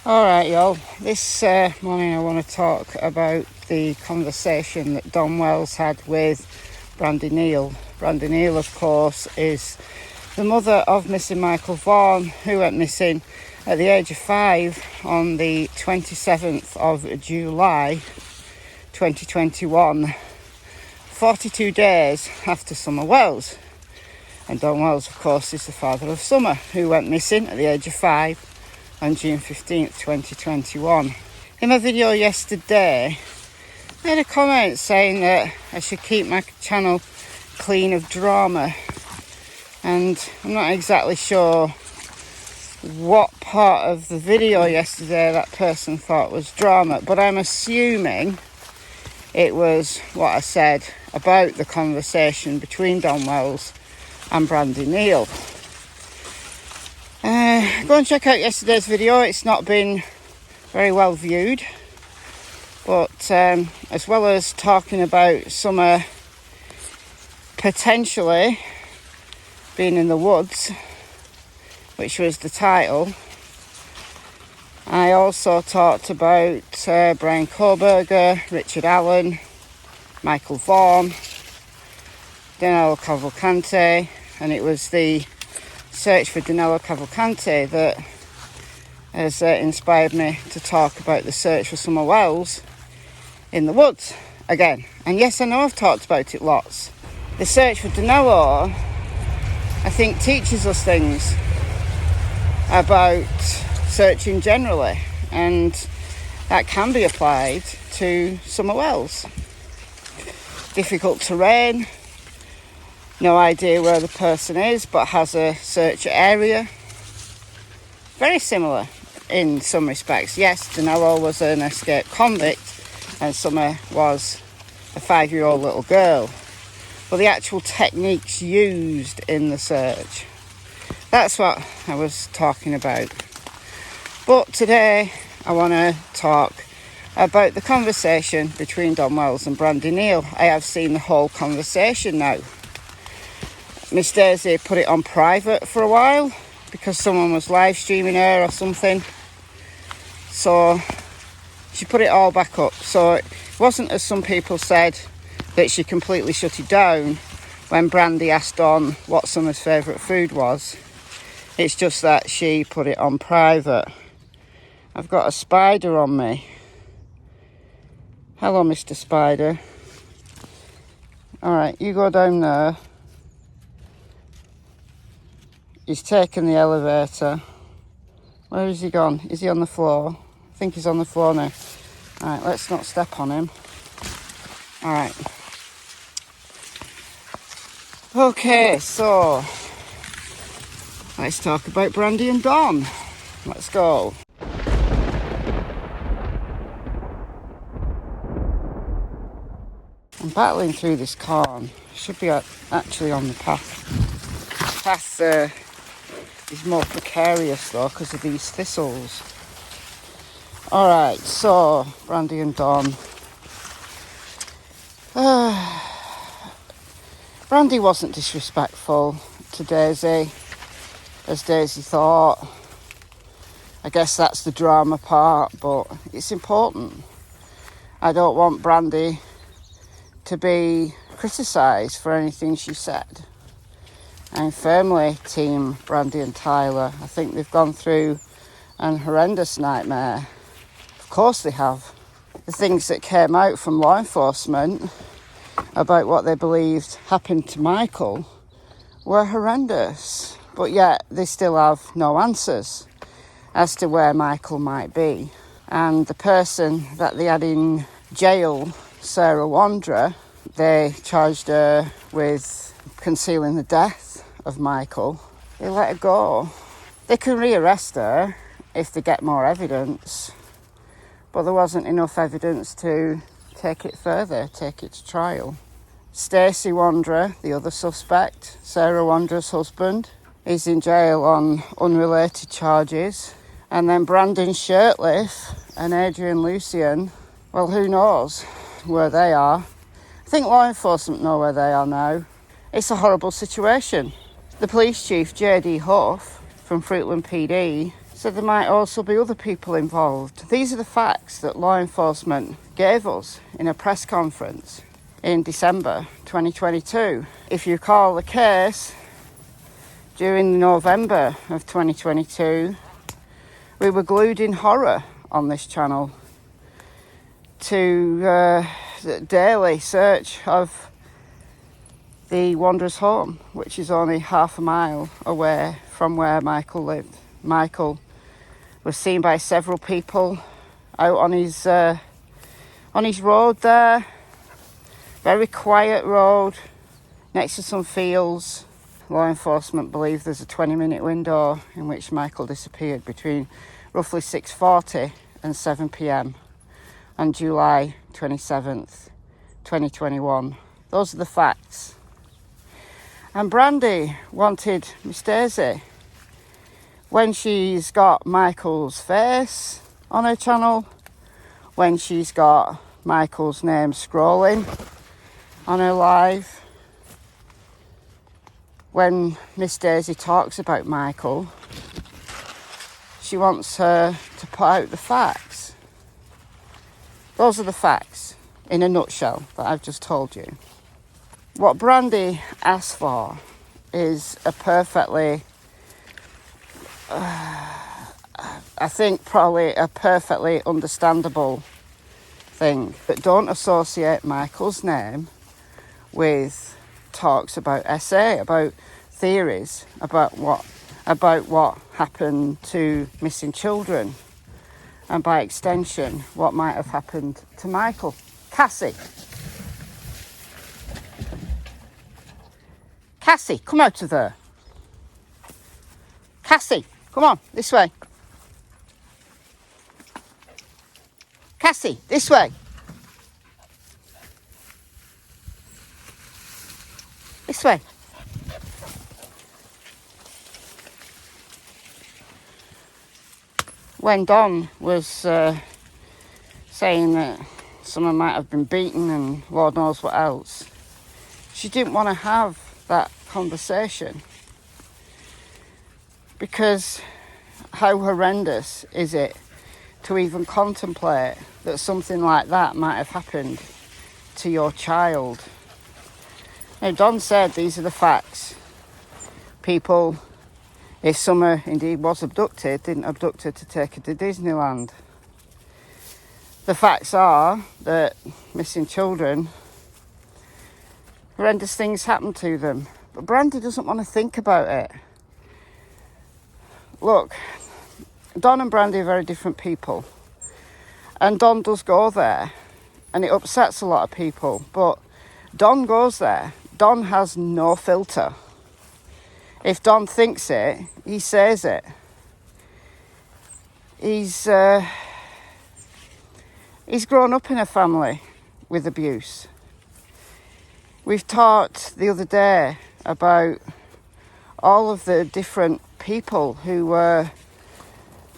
Alright y'all, this morning I want to talk about the conversation that Don Wells had with Brandi Neal. Brandi Neal, of course, is the mother of missing Michael Vaughan, who went missing at the age of 5 on the 27th of July 2021, 42 days after Summer Wells. And Don Wells, of course, is the father of Summer, who went missing at the age of 5 on June 15th, 2021. In my video yesterday, I had a comment saying that I should keep my channel clean of drama. And I'm not exactly sure what part of the video yesterday that person thought was drama, but I'm assuming it was what I said about the conversation between Don Wells and Brandi Neal. Go and check out yesterday's video. It's not been very well viewed, but as well as talking about Summer potentially being in the woods, which was the title, I also talked about Brian Koberger, Richard Allen, Michael Vaughan, Danilo Cavalcante, and it was the search for Danilo Cavalcante that has inspired me to talk about the search for Summer Wells in the woods again. And yes, I know I've talked about it lots. The search for Danilo, I think, teaches us things about searching generally, and that can be applied to Summer Wells. Difficult terrain, no idea where the person is, but has a search area. Very similar in some respects. Yes, Danilo was an escaped convict and Summer was a 5-year-old little girl. But the actual techniques used in the search, that's what I was talking about. But today I want to talk about the conversation between Don Wells and Brandi Neal. I have seen the whole conversation now. Miss Daisy put it on private for a while because someone was live streaming her or something. So she put it all back up. So it wasn't, as some people said, that she completely shut it down when Brandy asked Don what Summer's favourite food was. It's just that she put it on private. I've got a spider on me. Hello, Mr. Spider. Alright, you go down there. He's taken the elevator. Where is he gone? Is he on the floor? I think he's on the floor now. Alright, let's not step on him. Alright. Okay, so let's talk about Brandi and Don. Let's go. I'm battling through this corn. Should be actually on the path. The path is more precarious though because of these thistles. Alright, so Brandi and Don. Brandi wasn't disrespectful to Daisy, as Daisy thought. I guess that's the drama part, but it's important. I don't want Brandi to be criticised for anything she said. I'm firmly team Brandi and Tyler. I think they've gone through an horrendous nightmare. Of course they have. The things that came out from law enforcement about what they believed happened to Michael were horrendous. But yet they still have no answers as to where Michael might be. And the person that they had in jail, Sarah Wanderer, they charged her with concealing the death of Michael. They let her go. They can rearrest her if they get more evidence, but there wasn't enough evidence to take it further, take it to trial. Stacey Wanderer, the other suspect, Sarah Wanderer's husband, is in jail on unrelated charges. And then Brandon Shirtliff and Adrian Lucian, well, who knows where they are. I think law enforcement know where they are now. It's a horrible situation. The police chief, J.D. Huff, from Fruitland PD, So there might also be other people involved. These are the facts that law enforcement gave us in a press conference in December 2022. If you recall the case, during November of 2022, we were glued in horror on this channel to the daily search of the Wanderers' home, which is only half a mile away from where Michael lived. Michael was seen by several people out on his road there. Very quiet road next to some fields. Law enforcement believe there's a 20-minute window in which Michael disappeared between roughly 6:40 and 7 p.m. on July 27th, 2021. Those are the facts. And Brandy wanted Miss Daisy, when she's got Michael's face on her channel, when she's got Michael's name scrolling on her live, when Miss Daisy talks about Michael, she wants her to put out the facts. Those are the facts in a nutshell that I've just told you. What Brandy asked for is a perfectly, I think probably a perfectly understandable thing. But don't associate Michael's name with talks about SA, about theories, about what happened to missing children, and by extension, what might have happened to Michael. Cassie, come out of there. Cassie, come on, this way. Cassie, this way. This way. When Don was saying that someone might have been beaten and Lord knows what else, she didn't want to have that conversation, because how horrendous is it to even contemplate that something like that might have happened to your child? Now, Don said these are the facts. People, if Summer indeed was abducted, didn't abduct her to take her to Disneyland. The facts are that missing children, horrendous things happen to them. But Brandy doesn't want to think about it. Look, Don and Brandy are very different people. And Don does go there. And it upsets a lot of people. But Don goes there. Don has no filter. If Don thinks it, he says it. He's grown up in a family with abuse. We've talked the other day about all of the different people who were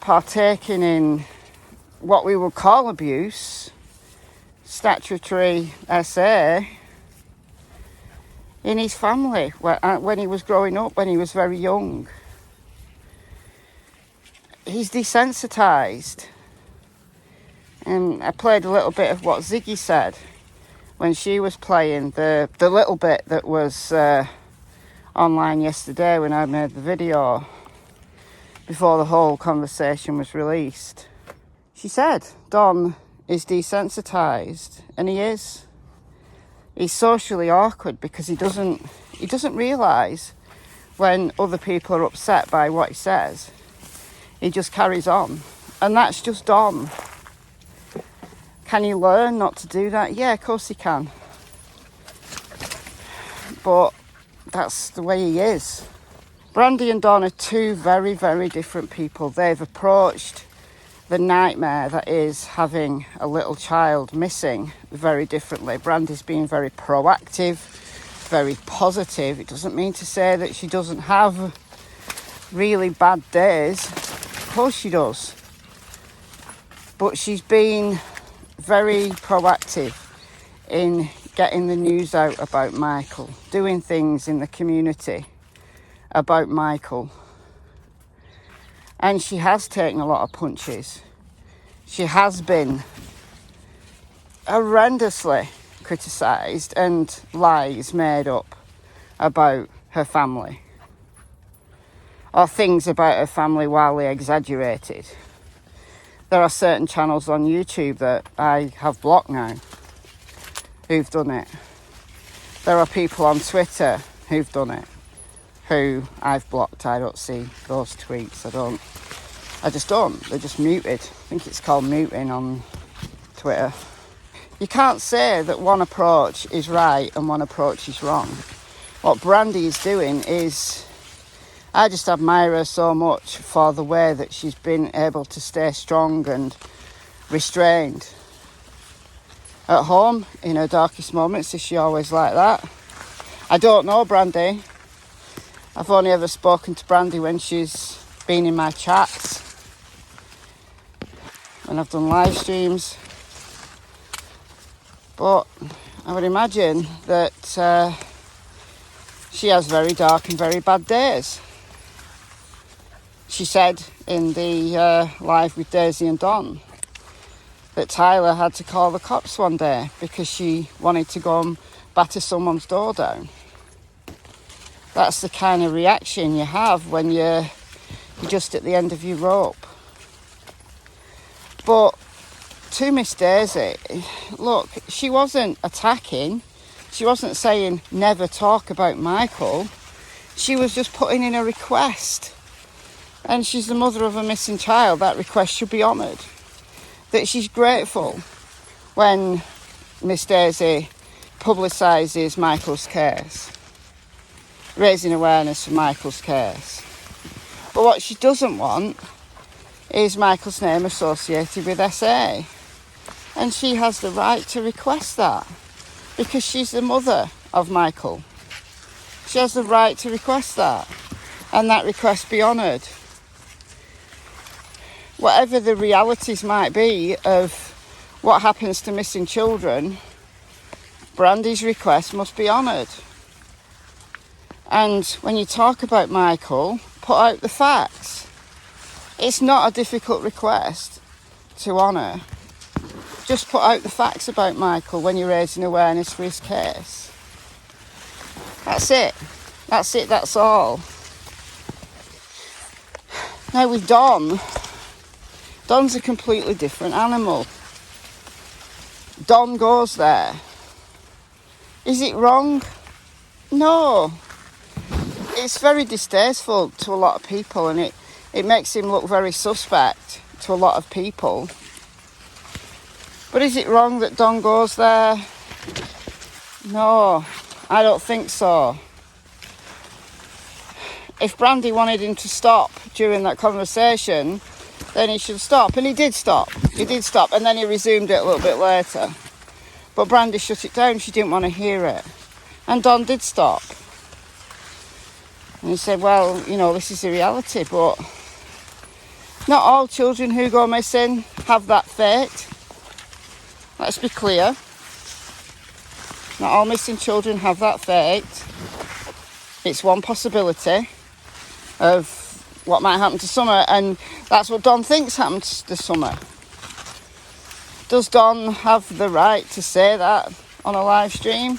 partaking in what we would call abuse, statutory SA, in his family when he was growing up, when he was very young. He's desensitised. And I played a little bit of what Ziggy said when she was playing the little bit that was online yesterday when I made the video before the whole conversation was released. She said Don is desensitised, and he is. He's socially awkward because he doesn't realise when other people are upset by what he says. He just carries on, and that's just Don. Can he learn not to do that? Yeah, of course he can. But that's the way he is. Brandy and Don are two very, very different people. They've approached the nightmare that is having a little child missing very differently. Brandy's been very proactive, very positive. It doesn't mean to say that she doesn't have really bad days. Of course she does. But she's been very proactive in getting the news out about Michael, doing things in the community about Michael. And she has taken a lot of punches. She has been horrendously criticised and lies made up about her family. Or things about her family wildly exaggerated. There are certain channels on YouTube that I have blocked now who've done it. There are people on Twitter who've done it, who I've blocked. I don't see those tweets. I just don't. They're just muted. I think it's called muting on Twitter. You can't say that one approach is right and one approach is wrong. What Brandy is doing is, I just admire her so much for the way that she's been able to stay strong and restrained. At home, in her darkest moments, is she always like that? I don't know Brandy. I've only ever spoken to Brandy when she's been in my chats, when I've done live streams. But I would imagine that she has very dark and very bad days. She said in the live with Daisy and Don that Tyler had to call the cops one day because she wanted to go and batter someone's door down. That's the kind of reaction you have when you're just at the end of your rope. But to Miss Daisy, look, she wasn't attacking. She wasn't saying never talk about Michael. She was just putting in a request. And she's the mother of a missing child. That request should be honoured. That she's grateful when Miss Daisy publicises Michael's case, raising awareness for Michael's case. But what she doesn't want is Michael's name associated with SA. And she has the right to request that because she's the mother of Michael. She has the right to request that and that request be honoured. Whatever the realities might be of what happens to missing children, Brandy's request must be honoured. And when you talk about Michael, put out the facts. It's not a difficult request to honour. Just put out the facts about Michael when you're raising awareness for his case. That's it. That's it, that's all. Now with Don's a completely different animal. Don goes there. Is it wrong? No. It's very distasteful to a lot of people and it makes him look very suspect to a lot of people. But is it wrong that Don goes there? No, I don't think so. If Brandy wanted him to stop during that conversation, then he should stop. And he did stop. He did stop. And then he resumed it a little bit later. But Brandy shut it down. She didn't want to hear it. And Don did stop. And he said, well, you know, this is the reality. But not all children who go missing have that fate. Let's be clear. Not all missing children have that fate. It's one possibility of what might happen to Summer, and that's what Don thinks happens to Summer. Does Don have the right to say that on a live stream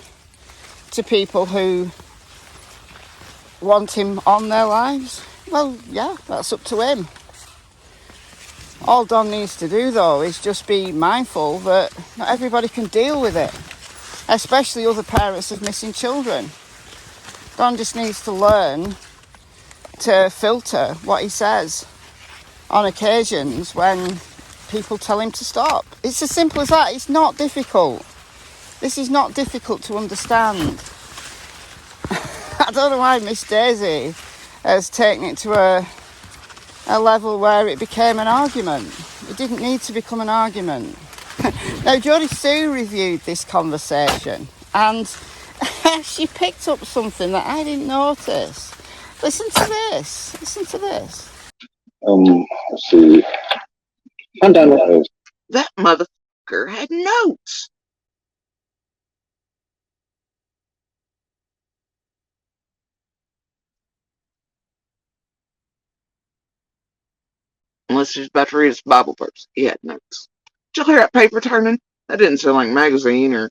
to people who want him on their lives? Well, yeah, that's up to him. All Don needs to do, though, is just be mindful that not everybody can deal with it, especially other parents of missing children. Don just needs to learn to filter what he says on occasions when people tell him to stop. It's as simple as that. It's not difficult. This is not difficult to understand. I don't know why Miss Daisy has taken it to a level where it became an argument. It didn't need to become an argument. Now, Jodisue reviewed this conversation and she picked up something that I didn't notice. Listen to this. Listen to this. Let's see. Find down what that motherfucker had notes. Unless he's about to read his Bible verse. He had notes. Did you hear that paper turning? That didn't sound like a magazine or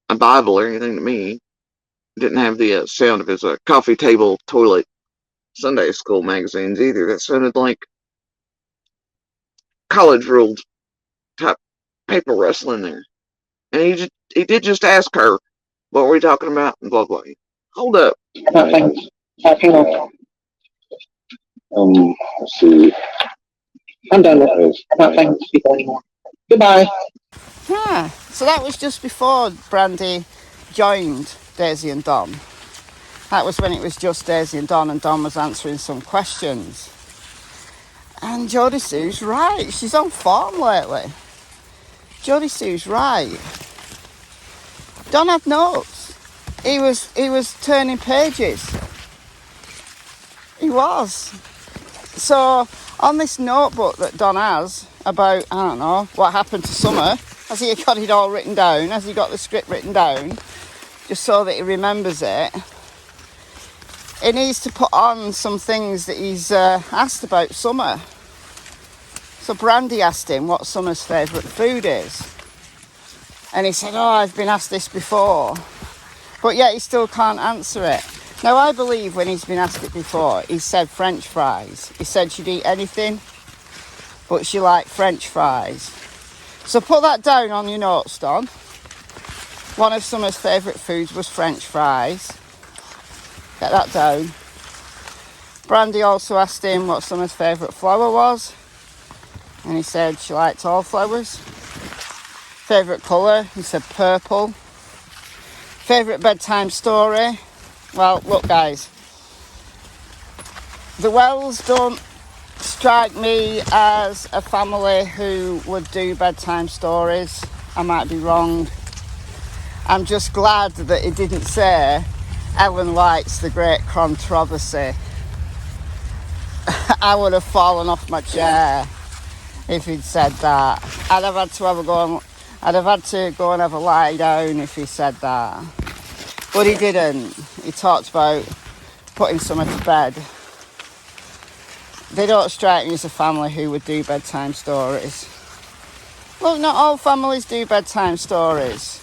a Bible or anything to me. It didn't have the sound of his coffee table toilet Sunday school magazines either. That sounded like college ruled type paper rustling there. And he did just ask her, what were we talking about? And blah, blah. Hold up. Nothing. Let's see. I'm done with those. Nothing. People anymore. Goodbye. Yeah, so that was just before Brandy joined Daisy and Don. That was when it was just Daisy and Don was answering some questions. And Jodisue's right. She's on form lately. Jodisue's right. Don had notes. He was turning pages. He was. So on this notebook that Don has about, I don't know, what happened to Summer, has he got it all written down? Has he got the script written down? Just so that he remembers it. He needs to put on some things that he's asked about Summer. So Brandy asked him what Summer's favourite food is. And he said, oh, I've been asked this before. But yet he still can't answer it. Now, I believe when he's been asked it before, he said French fries. He said she'd eat anything, but she liked French fries. So put that down on your notes, Don. One of Summer's favourite foods was French fries. Get that down. Brandy also asked him what Summer's favourite flower was. And he said she liked all flowers. Favourite colour, he said purple. Favourite bedtime story. Well, look guys. The Wells don't strike me as a family who would do bedtime stories. I might be wrong. I'm just glad that it didn't say Ellen likes the great controversy. I would have fallen off my chair if he'd said that. I'd have had to go and have a lie down if he said that. But he didn't. He talked about putting Summer to bed. They don't strike me as a family who would do bedtime stories. Look, not all families do bedtime stories.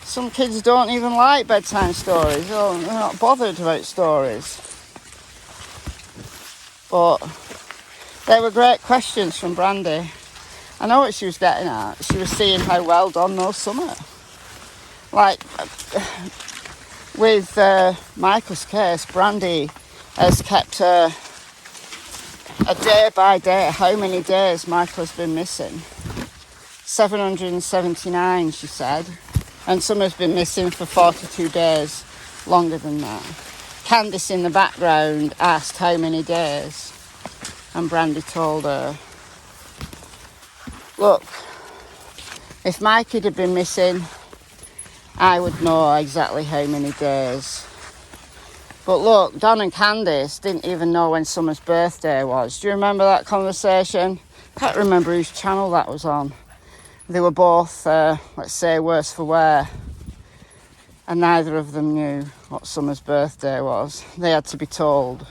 Some kids don't even like bedtime stories. They're not bothered about stories. But they were great questions from Brandy. I know what she was getting at. She was seeing how well Don knows Summer. Like, with Michael's case, Brandy has kept a day by day, how many days Michael has been missing. 779, she said. And Summer's been missing for 42 days, longer than that. Candice in the background asked how many days. And Brandy told her, look, if Mikey had been missing, I would know exactly how many days. But look, Don and Candice didn't even know when Summer's birthday was. Do you remember that conversation? I can't remember whose channel that was on. They were both, let's say, worse for wear. And neither of them knew what Summer's birthday was. They had to be told.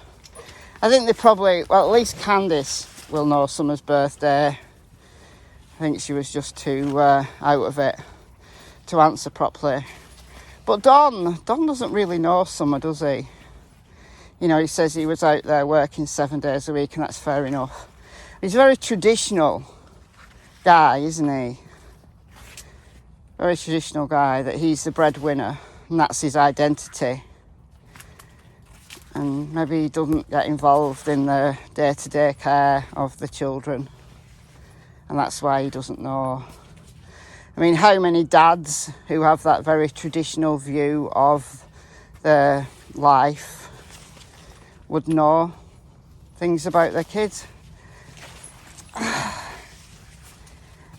I think they probably, well, at least Candice will know Summer's birthday. I think she was just too out of it to answer properly. But Don doesn't really know Summer, does he? You know, he says he was out there working 7 days a week, and that's fair enough. He's a very traditional guy, isn't he? Very traditional guy, that he's the breadwinner, and that's his identity. And maybe he doesn't get involved in the day-to-day care of the children. And that's why he doesn't know. I mean, how many dads who have that very traditional view of their life would know things about their kids?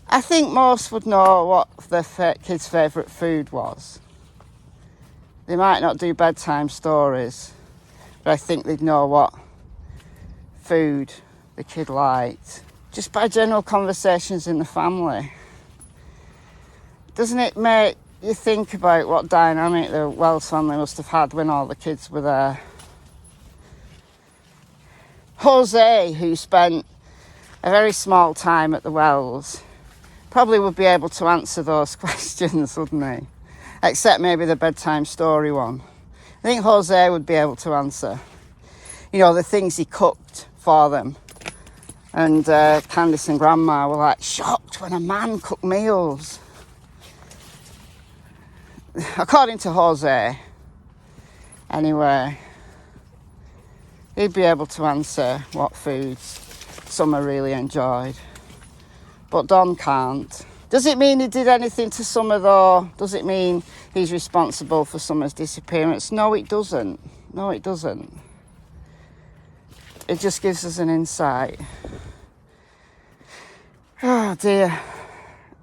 I think most would know what their kids' favourite food was. They might not do bedtime stories, but I think they'd know what food the kid liked. Just by general conversations in the family. Doesn't it make you think about what dynamic the Wells family must have had when all the kids were there? Jose, who spent a very small time at the wells, probably would be able to answer those questions, wouldn't he? Except maybe the bedtime story one. I think Jose would be able to answer. You know, the things he cooked for them. And Candice and Grandma were like shocked when a man cooked meals. According to Jose, anyway, he'd be able to answer what foods Summer really enjoyed. But Don can't. Does it mean he did anything to Summer though? Does it mean he's responsible for Summer's disappearance? No, it doesn't. No, it doesn't. It just gives us an insight. Oh dear.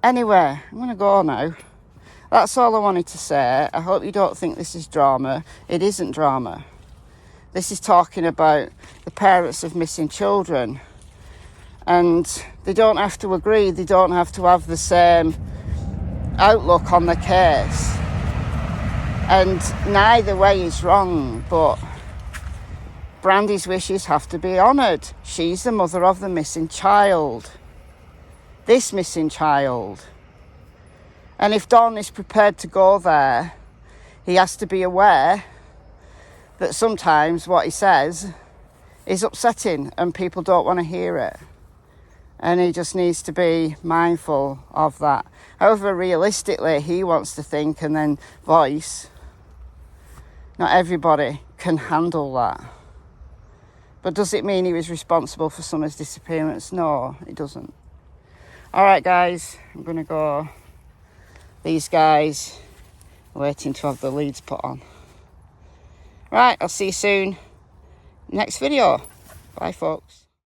Anyway, I'm going to go now. That's all I wanted to say. I hope you don't think this is drama. It isn't drama. This is talking about the parents of missing children. And they don't have to agree. They don't have to have the same outlook on the case. And neither way is wrong, but Brandy's wishes have to be honoured. She's the mother of the missing child. This missing child. And if Don is prepared to go there, he has to be aware that sometimes what he says is upsetting and people don't want to hear it. And he just needs to be mindful of that. However, realistically, he wants to think and then voice. Not everybody can handle that. But does it mean he was responsible for Summer's disappearance? No, it doesn't. All right, guys, I'm going to go. These guys are waiting to have the leads put on. Right, I'll see you soon. Next video. Bye, folks.